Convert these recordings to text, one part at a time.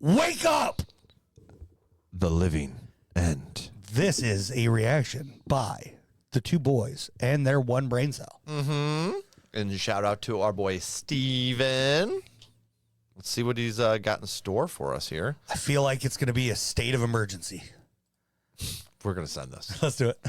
Wake up! The living end. This is a reaction by the two boys and their one brain cell. Mm-hmm. And shout out to our boy Steven. Let's see what he's got in store for us here. I feel like it's going to be a state of emergency. We're going to send this. Let's do it.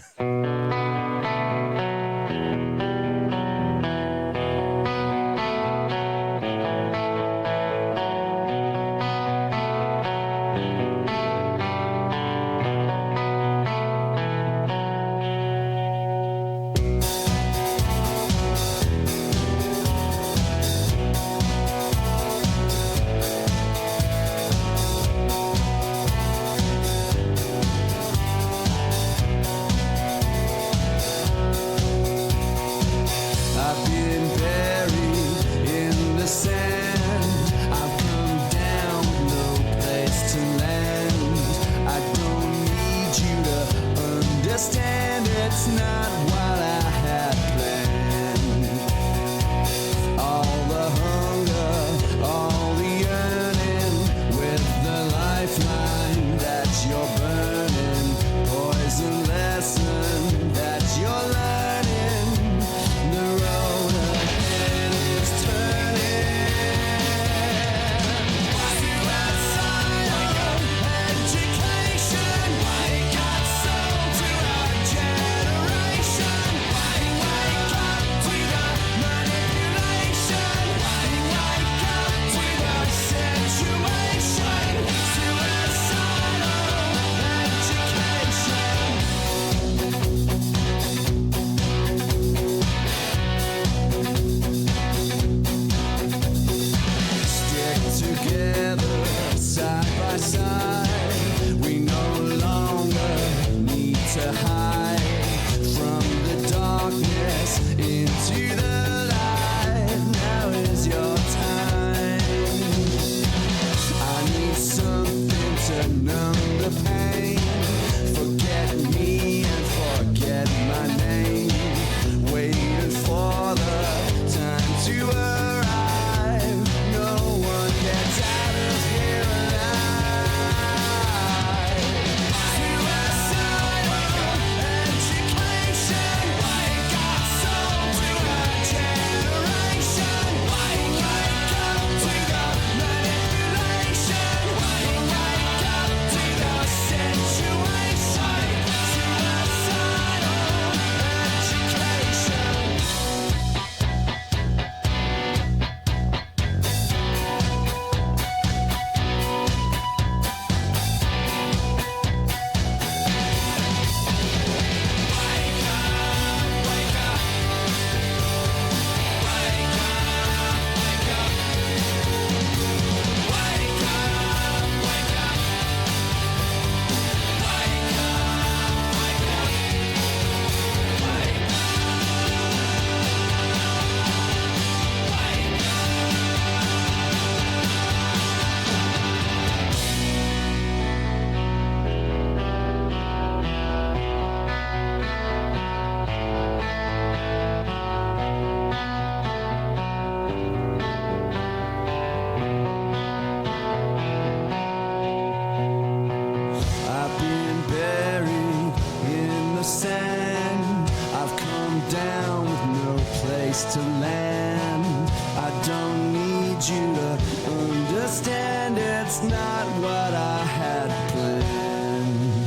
To land, I don't need you to understand. It's not what I had planned.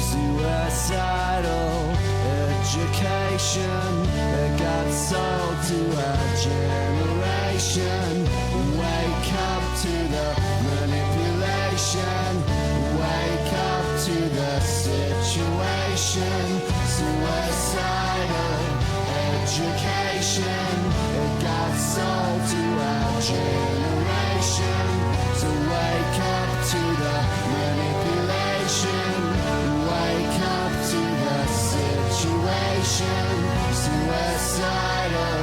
Suicidal education, it got sold to our generation. Wake up to the manipulation. Wake up to the situation. Suicidal education, it got sold to our generation. So wake up to the manipulation. Wake up to the situation. Suicidal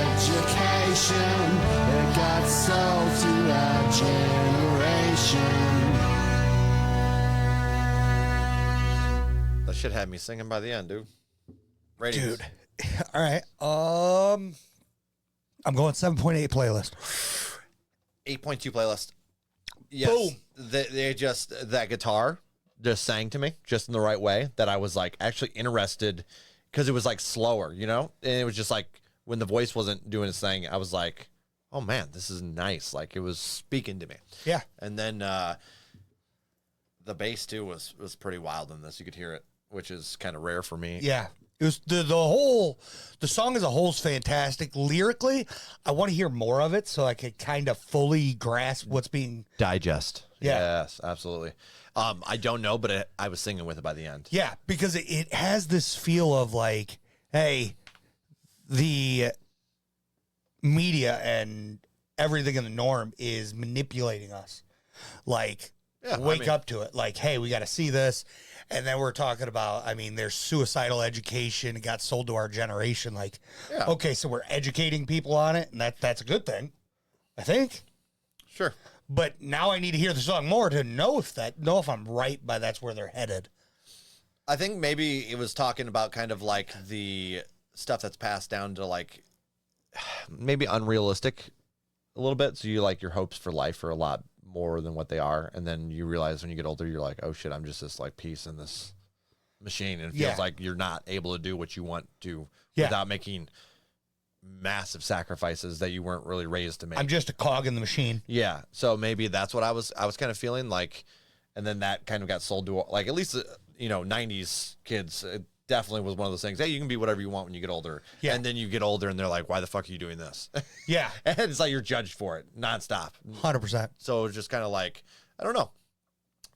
education, it got sold to our generation. That shit had me singing by the end, dude. Ratings. Dude. All right. I'm going 7.8 playlist. 8.2 playlist. Yes, Boom. They just, that guitar just sang to me just in the right way that I was like actually interested because it was like slower, you know? And it was just like when the voice wasn't doing its thing, I was like, oh man, this is nice. Like it was speaking to me. Yeah. And then the bass too was pretty wild in this. You could hear it, which is kind of rare for me. Yeah. It was the song as a whole is fantastic. Lyrically, I want to hear more of it so I could kind of fully grasp what's being Digest. Yeah. Yes, absolutely. I don't know, but I was singing with it by the end. Yeah, because it has this feel of like, hey, the media and everything in the norm is manipulating us. Like, wake up to it. Like, hey, we got to see this. And then we're talking about, I mean, there's suicidal education. It got sold to our generation. Like, okay, so we're educating people on it, and that's a good thing, I think. Sure. But now I need to hear the song more to know if I'm right by that's where they're headed. I think maybe it was talking about kind of like the stuff that's passed down to like maybe unrealistic a little bit. So you like your hopes for life are a lot more than what they are. And then you realize when you get older, you're like, oh shit, I'm just this like piece in this machine. And it feels like you're not able to do what you want to without making massive sacrifices that you weren't really raised to make. I'm just a cog in the machine. Yeah. So maybe that's what I was kind of feeling like. And then that kind of got sold to like, at least, 90s kids, it definitely was one of those things. Hey, you can be whatever you want when you get older. Yeah. And then you get older and they're like, why the fuck are you doing this? Yeah. And it's like you're judged for it nonstop. 100%. So it's just kind of like, I don't know.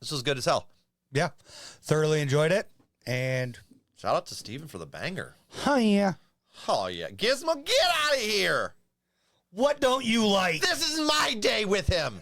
This was good as hell. Yeah. Thoroughly enjoyed it. And shout out to Steven for the banger. Oh, yeah. Oh, yeah. Gizmo, get out of here. What don't you like? This is my day with him.